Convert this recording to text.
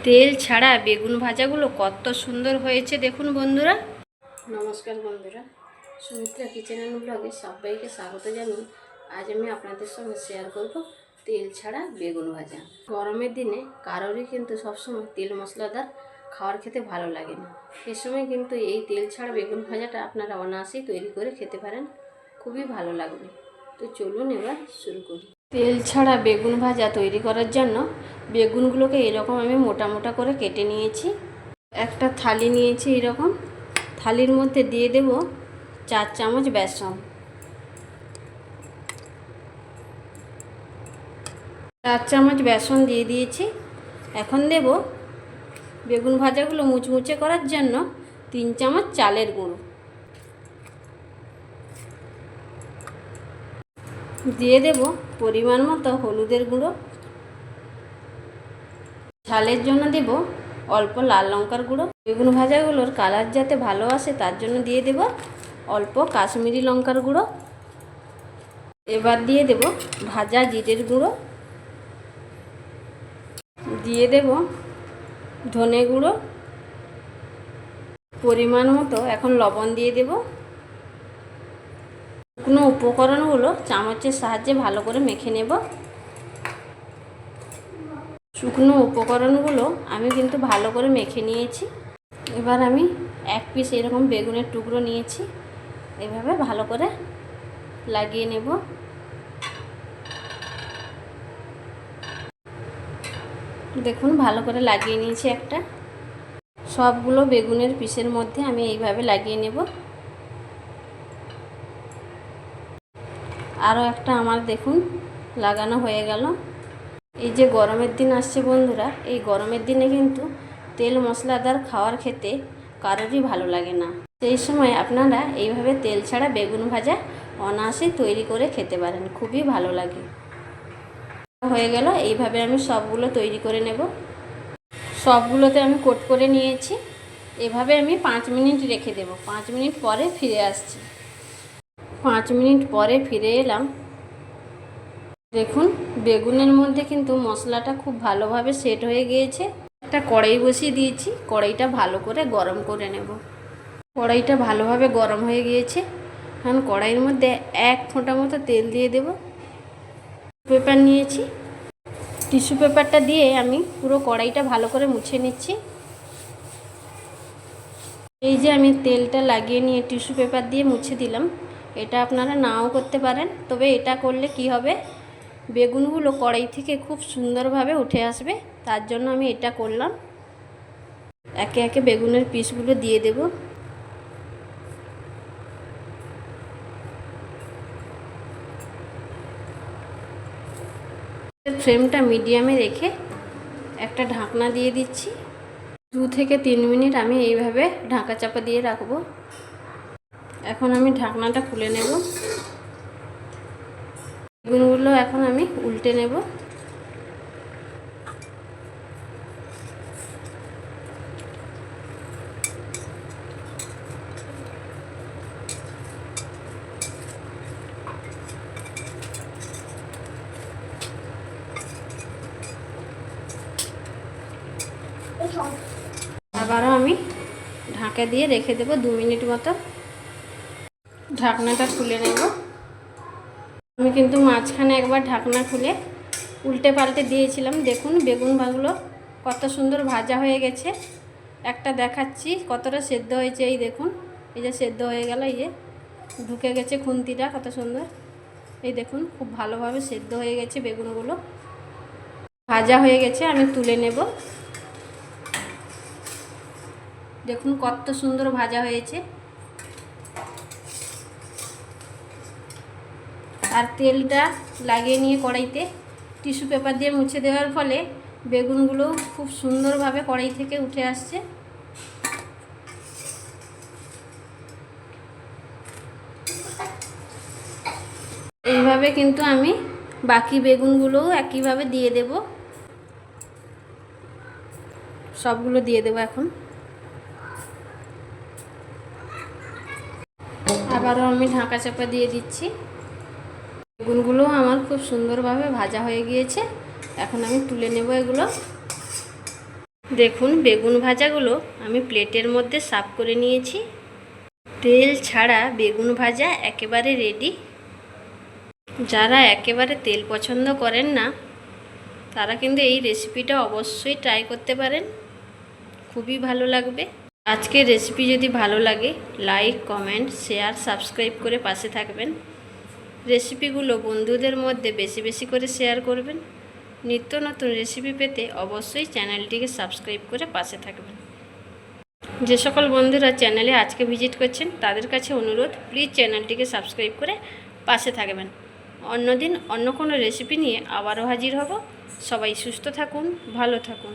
তেল ছাড়া বেগুন ভাজাগুলো কত সুন্দর হয়েছে দেখুন বন্ধুরা। নমস্কার বন্ধুরা, সুমিত্রা কিচেন অ্যান্ড ব্লগে সবাইকে স্বাগত জানিয়ে আজ আমি আপনাদের সঙ্গে শেয়ার করব তেল ছাড়া বেগুন ভাজা। গরমের দিনে কারোরই কিন্তু সবসময় তেল মশলাদার খাবার খেতে ভালো লাগে না। এ সময় কিন্তু এই তেল ছাড়া বেগুন ভাজাটা আপনারা অনায়াসেই তৈরি করে খেতে পারেন, খুবই ভালো লাগবে। তো চলুন এবার শুরু করি। তেল ছাড়া বেগুন ভাজা তৈরি করার জন্য বেগুনগুলোকে এরকম আমি মোটা মোটা করে কেটে নিয়েছি। একটা থালি নিয়েছি, এরকম থালির মধ্যে দিয়ে দেব 4 চামচ বেসন। 4 চামচ বেসন দিয়ে দিয়েছি। এখন দেব বেগুন ভাজাগুলো মুচমুচে করার জন্য 3 চামচ চালের গুঁড়ো। দিয়ে দেব পরিমাণ মতো হলুদের গুঁড়ো। ঝালের জন্য দেব অল্প লাল লঙ্কার গুঁড়ো। বেগুন ভাজাগুলোর কালার যাতে ভালো আসে তার জন্য দিয়ে দেব অল্প কাশ্মীরি লঙ্কার গুঁড়ো। এবার দিয়ে দেব ভাজা জিরের গুঁড়ো, দিয়ে দেব ধনে গুঁড়ো, পরিমাণ মতো এখন লবণ দিয়ে দেব। শুকনো উপকরণগুলো চামচের সাহায্যে ভালো করে মেখে নেব। শুকনো উপকরণগুলো আমি কিন্তু ভালো করে মেখে নিয়েছি। এবার আমি 1 পিস এরকম বেগুনের টুকরো নিয়েছি, এভাবে ভালো করে লাগিয়ে নেব। দেখুন ভালো করে লাগিয়ে নিয়েছি একটা। সবগুলো বেগুনের পিসের মধ্যে আমি এইভাবে লাগিয়ে নেব। আরও একটা আমার দেখুন লাগানো হয়ে গেল। এই যে গরমের দিন আসছে বন্ধুরা, এই গরমের দিনে কিন্তু তেল মশলাদার খাবার খেতে কারোরই ভালো লাগে না। সেই সময় আপনারা এইভাবে তেল ছাড়া বেগুন ভাজা অনায়াসেই তৈরি করে খেতে পারেন, খুবই ভালো লাগে। হয়ে গেল, এইভাবে আমি সবগুলো তৈরি করে নেব। সবগুলোতে আমি কোট করে নিয়েছি। এভাবে আমি 5 মিনিট রেখে দেব। 5 মিনিট পরে ফিরে আসছি। 5 মিনিট পরে ফিরে এলাম। দেখুন বেগুনের মধ্যে কিন্তু মশলাটা খুব ভালোভাবে সেট হয়ে গিয়েছে। একটা কড়াই বসিয়ে দিয়েছি, কড়াইটা ভালো করে গরম করে নেব। কড়াইটা ভালোভাবে গরম হয়ে গিয়েছে। এখন কড়াইয়ের মধ্যে 1 ফোঁটা মতো তেল দিয়ে দেব। পেপার নিয়েছি, টিস্যু পেপারটা দিয়ে আমি পুরো কড়াইটা ভালো করে মুছে নিচ্ছি। এই যে আমি তেলটা লাগিয়ে নিয়ে টিস্যু পেপার দিয়ে মুছে দিলাম। এটা আপনারা নাও করতে পারেন, তবে এটা করলে কি হবে, বেগুনগুলো কড়াই থেকে খুব সুন্দরভাবে উঠে আসবে, তার জন্য আমি এটা করলাম। একে একে বেগুনের পিসগুলো দিয়ে দেব। ফ্লেমটা মিডিয়ামে রেখে একটা ঢাকনা দিয়ে দিচ্ছি। 2 থেকে 3 মিনিট আমি এইভাবে ঢাকা চাপা দিয়ে রাখবো। এখন আমি ঢাকনাটা খুলে নেব। বেগুনগুলো এখন আমি উল্টে নেব। আবারও আমি ঢাকা দিয়ে রেখে দেব 2 মিনিট মতো। ঢাকনাটা খুলে নেব। আমি কিন্তু মাঝখানে একবার ঢাকনা খুলে উল্টে পাল্টে দিয়েছিলাম। দেখুন বেগুনগুলো কত সুন্দর ভাজা হয়ে গেছে। একটা দেখাচ্ছি কতটা সেদ্ধ হয়েছে। এই দেখুন, এই যে সেদ্ধ হয়ে গেল, এই যে ঢুকে গেছে খুন্তিটা, কত সুন্দর। এই দেখুন খুব ভালোভাবে সেদ্ধ হয়ে গেছে বেগুনগুলো, ভাজা হয়ে গেছে। আমি তুলে নেব। দেখুন কত সুন্দর ভাজা হয়েছে। আর তেলটা লাগিয়ে নিয়ে কড়াইতে টিস্যু পেপার দিয়ে মুছে দেওয়ার ফলে বেগুনগুলো খুব সুন্দরভাবে কড়াই থেকে উঠে আসছে। এইভাবে কিন্তু আমি বাকি বেগুনগুলোও একইভাবে দিয়ে দেব। সবগুলো দিয়ে দেব। এখন আবারও আমি ঢাকা চাপা দিয়ে দিচ্ছি। বেগুনগুলো আমার খুব সুন্দরভাবে ভাজা হয়ে গিয়েছে। এখন আমি তুলে নেব এগুলো। দেখুন বেগুন ভাজাগুলো আমি প্লেটের মধ্যে সার্ভ করে নিয়েছি। তেল ছাড়া বেগুন ভাজা একেবারে রেডি। যারা একেবারে তেল পছন্দ করেন না তারা কিন্তু এই রেসিপিটা অবশ্যই ট্রাই করতে পারেন, খুবই ভালো লাগবে। আজকের রেসিপি যদি ভালো লাগে লাইক, কমেন্ট, শেয়ার, সাবস্ক্রাইব করে পাশে থাকবেন। রেসিপিগুলো বন্ধুদের মধ্যে বেশি বেশি করে শেয়ার করবেন। নিত্য নতুন রেসিপি পেতে অবশ্যই চ্যানেলটিকে সাবস্ক্রাইব করে পাশে থাকবেন। যে সকল বন্ধুরা চ্যানেলে আজকে ভিজিট করছেন তাদের কাছে অনুরোধ, প্লিজ চ্যানেলটিকে সাবস্ক্রাইব করে পাশে থাকবেন। অন্যদিন অন্য কোনো রেসিপি নিয়ে আবারও হাজির হব। সবাই সুস্থ থাকুন, ভালো থাকুন।